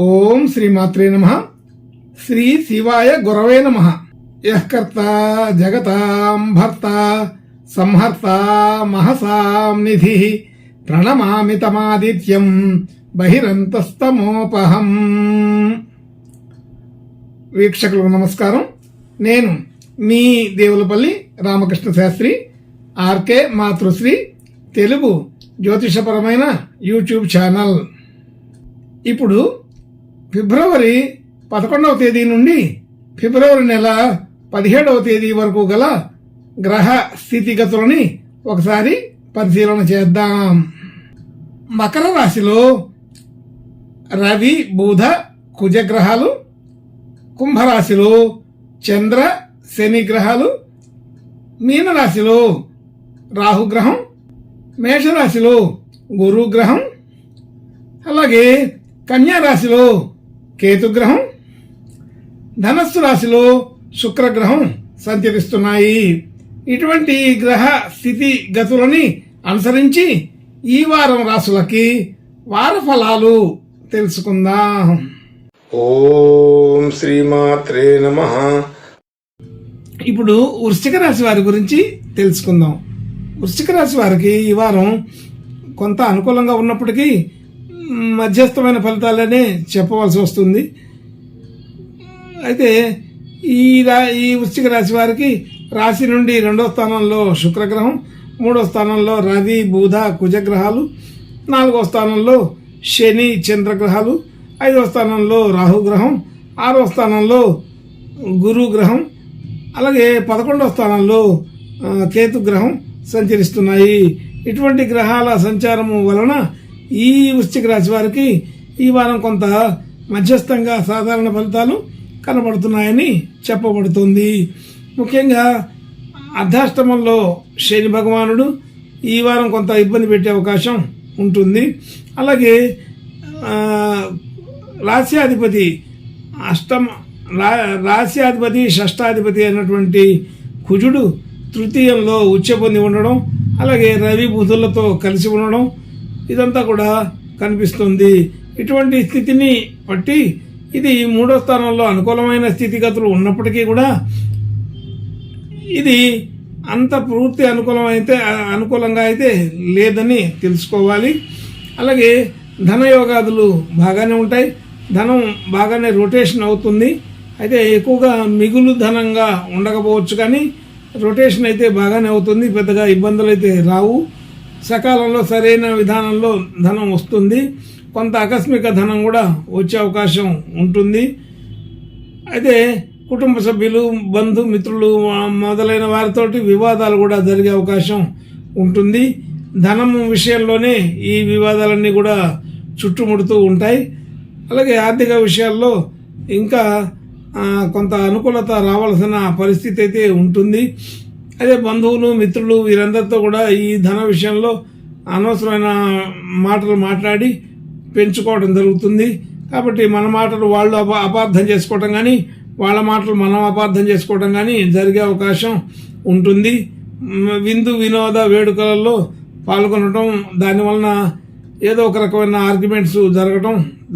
ఓం శ్రీమాత్రే నమః. శ్రీ శివాయ గురవే నమః. యః కర్తా జగతాం భర్తా సంహర్తా మహసాం నిధిః ప్రణమామి తమాదిత్యం బహిరంతస్తమోపహం. వీక్షకులకు నమస్కారం. నేను మీ దేవులపల్లి రామకృష్ణ శాస్త్రి, ఆర్కే మాతృశ్రీ తెలుగు జ్యోతిషపరమైన యూట్యూబ్ ఛానల్. ఇప్పుడు ఫిబ్రవరి 11వ తేదీ నుండి ఫిబ్రవరి నెల 17వ తేదీ వరకు గల గ్రహ స్థితిగతులని ఒకసారి పరిశీలన చేద్దాం. మకర రాశిలో రవి, బుధ, కుజ గ్రహాలు, కుంభరాశిలో చంద్ర, శని గ్రహాలు, మీనరాశిలో రాహుగ్రహం, మేషరాశిలో గురుగ్రహం, అలాగే కన్యారాశిలో కేతుగ్రహం, ధనస్సు రాశిలో శుక్రగ్రహం సంచరిస్తున్నాయి. ఇటువంటి గ్రహ స్థితి గతులని అనుసరించి ఈ వారం రాశులకి వార ఫలాలు తెలుసుకుందాం. ఓం శ్రీమాత్రే నమః. ఇప్పుడు వృశ్చిక రాశి వారి గురించి తెలుసుకుందాం. వృశ్చిక రాశి వారికి ఈ వారం కొంత అనుకూలంగా ఉన్నప్పటికీ మధ్యస్థమైన ఫలితాలనే చెప్పవలసి వస్తుంది. అయితే ఈ వృశ్చిక రాశి వారికి రాశి నుండి 2వ స్థానంలో శుక్రగ్రహం, 3వ స్థానంలో రవి, బుధ, కుజగ్రహాలు, 4వ స్థానంలో శని, చంద్రగ్రహాలు, 5వ స్థానంలో రాహుగ్రహం, 6వ స్థానంలో గురుగ్రహం, అలాగే 11వ స్థానంలో కేతుగ్రహం సంచరిస్తున్నాయి. ఇటువంటి గ్రహాల సంచారము వలన ఈ వృశ్చిక రాశి వారికి ఈ వారం కొంత మధ్యస్థంగా సాధారణ ఫలితాలు కనబడుతున్నాయని చెప్పబడుతుంది. ముఖ్యంగా అర్ధాష్టమంలో శని భగవానుడు ఈ వారం కొంత ఇబ్బంది పెట్టే అవకాశం ఉంటుంది. అలాగే రాశ్యాధిపతి షష్టాధిపతి అయినటువంటి కుజుడు తృతీయంలో ఉచ్చ పొంది ఉండడం, అలాగే రవి బుధులతో కలిసి ఉండడం, ఇదంతా కూడా కనిపిస్తుంది. ఇటువంటి స్థితిని బట్టి ఇది 3వ స్థానంలో అనుకూలమైన స్థితిగతులు ఉన్నప్పటికీ కూడా ఇది అంత పూర్తి అనుకూలంగా అయితే లేదని తెలుసుకోవాలి. అలాగే ధనయోగాదులు బాగానే ఉంటాయి, ధనం బాగానే రొటేషన్ అవుతుంది. అయితే ఎక్కువగా మిగులు ధనంగా ఉండకపోవచ్చు, కానీ రొటేషన్ అయితే బాగానే అవుతుంది. పెద్దగా ఇబ్బందులు అయితే రావు. సకాలంలో సరైన విధానంలో ధనం వస్తుంది. కొంత ఆకస్మిక ధనం కూడా వచ్చే అవకాశం ఉంటుంది. అయితే కుటుంబ సభ్యులు, బంధుమిత్రులు మొదలైన వారితోటి వివాదాలు కూడా జరిగే అవకాశం ఉంటుంది. ధనం విషయంలోనే ఈ వివాదాలన్నీ కూడా చుట్టుముడుతూ ఉంటాయి. అలాగే ఆర్థిక విషయాల్లో ఇంకా కొంత అనుకూలత రావాల్సిన పరిస్థితి అయితే ఉంటుంది. అదే బంధువులు, మిత్రులు వీరందరితో కూడా ఈ ధన విషయంలో అనవసరమైన మాటలు మాట్లాడి పెంచుకోవడం జరుగుతుంది. కాబట్టి మన మాటలు వాళ్ళు అపార్థం చేసుకోవడం కానీ, వాళ్ళ మాటలు మనం అపార్థం చేసుకోవడం కానీ జరిగే అవకాశం ఉంటుంది. విందు వినోద వేడుకలలో పాల్గొనడం, దానివలన ఏదో ఒక రకమైన ఆర్గ్యుమెంట్స్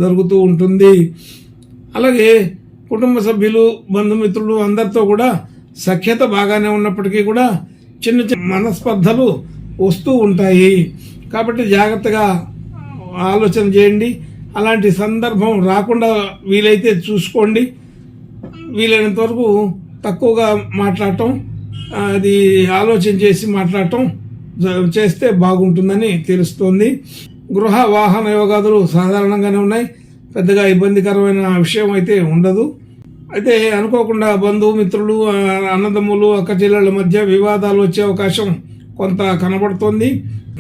జరుగుతూ ఉంటుంది. అలాగే కుటుంబ సభ్యులు, బంధుమిత్రులు అందరితో కూడా సఖ్యత బాగానే ఉన్నప్పటికీ కూడా చిన్న చిన్న మనస్పర్ధలు వస్తూ ఉంటాయి. కాబట్టి జాగ్రత్తగా ఆలోచన చేయండి. అలాంటి సందర్భం రాకుండా వీలైతే చూసుకోండి. వీలైనంత వరకు తక్కువగా మాట్లాడటం, అది ఆలోచన చేసి మాట్లాడటం చేస్తే బాగుంటుందని తెలుస్తోంది. గృహ వాహన యోగాదులు సాధారణంగానే ఉన్నాయి. పెద్దగా ఇబ్బందికరమైన విషయం అయితే ఉండదు. అయితే అనుకోకుండా బంధుమిత్రులు, అన్నదమ్ములు, అక్క చెల్లెళ్ళ మధ్య వివాదాలు వచ్చే అవకాశం కొంత కనబడుతోంది.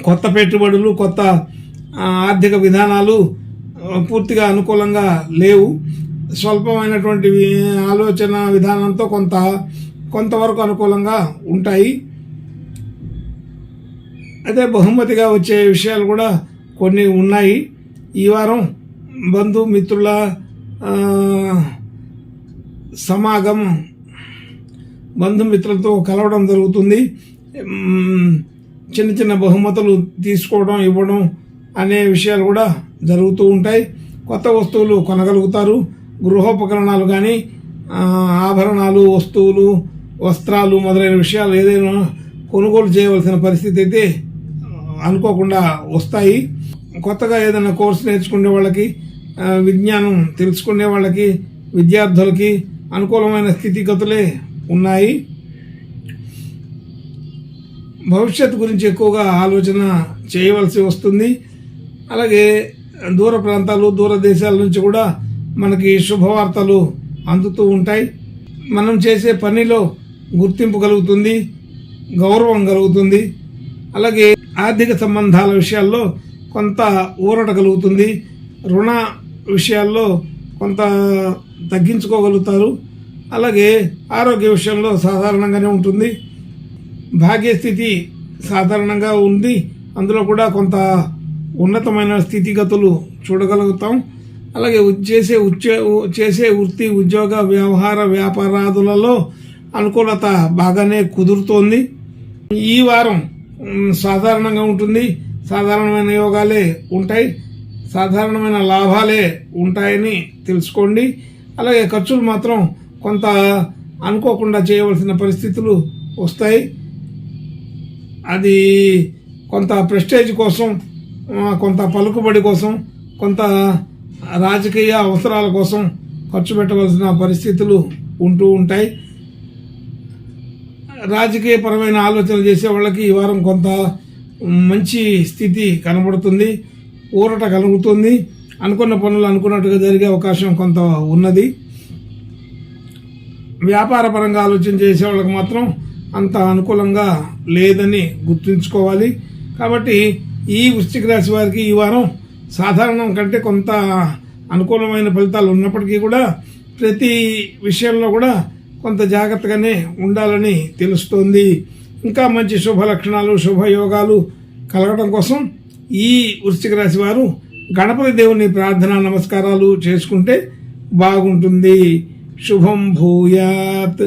కొత్త పెట్టుబడులు, కొత్త ఆర్థిక విధానాలు పూర్తిగా అనుకూలంగా లేవు. స్వల్పమైనటువంటి ఆలోచన విధానంతో కొంతవరకు అనుకూలంగా ఉంటాయి. అయితే బహుమతిగా వచ్చే విషయాలు కూడా కొన్ని ఉన్నాయి. ఈ వారం బంధుమిత్రుల సమాగమం, బంధుమిత్రులతో కలవడం జరుగుతుంది. చిన్న చిన్న బహుమతులు తీసుకోవడం, ఇవ్వడం అనే విషయాలు కూడా జరుగుతూ ఉంటాయి. కొత్త వస్తువులు కొనగలుగుతారు. గృహోపకరణాలు కానీ ఆభరణాలు, వస్తువులు, వస్త్రాలు మొదలైన విషయాలు ఏదైనా కొనుగోలు చేయవలసిన పరిస్థితి అయితే అనుకోకుండా వస్తాయి. కొత్తగా ఏదైనా కోర్సు నేర్చుకునే వాళ్ళకి, విజ్ఞానం తెలుసుకునే వాళ్ళకి, విద్యార్థులకి అనుకూలమైన స్థితిగతులే ఉన్నాయి. భవిష్యత్తు గురించి ఎక్కువగా ఆలోచన చేయవలసి వస్తుంది. అలాగే దూర ప్రాంతాలు, దూర దేశాల నుంచి కూడా మనకి శుభవార్తలు అందుతూ ఉంటాయి. మనం చేసే పనిలో గుర్తింపు కలుగుతుంది, గౌరవం కలుగుతుంది. అలాగే ఆర్థిక సంబంధాల విషయాల్లో కొంత ఊరట కలుగుతుంది. రుణ విషయాల్లో కొంత తగ్గించుకోగలుగుతారు. అలాగే ఆరోగ్య విషయంలో సాధారణంగానే ఉంటుంది. భాగ్యస్థితి సాధారణంగా ఉంది. అందులో కూడా కొంత ఉన్నతమైన స్థితిగతులు చూడగలుగుతాం. అలాగే చేసే వృత్తి, ఉద్యోగ, వ్యవహార, వ్యాపారాదులలో అనుకూలత బాగానే కుదురుతోంది. ఈ వారం సాధారణంగా ఉంటుంది. సాధారణమైన యోగాలే ఉంటాయి, సాధారణమైన లాభాలే ఉంటాయని తెలుసుకోండి. అలాగే ఖర్చులు మాత్రం కొంత అనుకోకుండా చేయవలసిన పరిస్థితులు వస్తాయి. అది కొంత ప్రెస్టేజ్ కోసం, కొంత పలుకుబడి కోసం, కొంత రాజకీయ అవసరాల కోసం ఖర్చు పెట్టవలసిన పరిస్థితులు ఉంటూ ఉంటాయి. రాజకీయపరమైన ఆలోచనలు చేసే వాళ్ళకి ఈ వారం కొంత మంచి స్థితి కనబడుతుంది, ఊరట కలుగుతుంది. అనుకున్న పనులు అనుకున్నట్టుగా జరిగే అవకాశం కొంత ఉన్నది. వ్యాపార పరంగా ఆలోచన చేసే వాళ్ళకి మాత్రం అంత అనుకూలంగా లేదని గుర్తుంచుకోవాలి. కాబట్టి ఈ వృశ్చిక రాశి వారికి ఈ వారం సాధారణం కంటే కొంత అనుకూలమైన ఫలితాలు ఉన్నప్పటికీ కూడా ప్రతి విషయంలో కూడా కొంత జాగ్రత్తగానే ఉండాలని తెలుస్తోంది. ఇంకా మంచి శుభ లక్షణాలు, శుభయోగాలు కలగడం కోసం ఈ వృశ్చిక రాశి వారు గణపతి దేవుని ప్రార్థన, నమస్కారాలు చేసుకుంటే బాగుంటుంది. శుభం భూయాత్.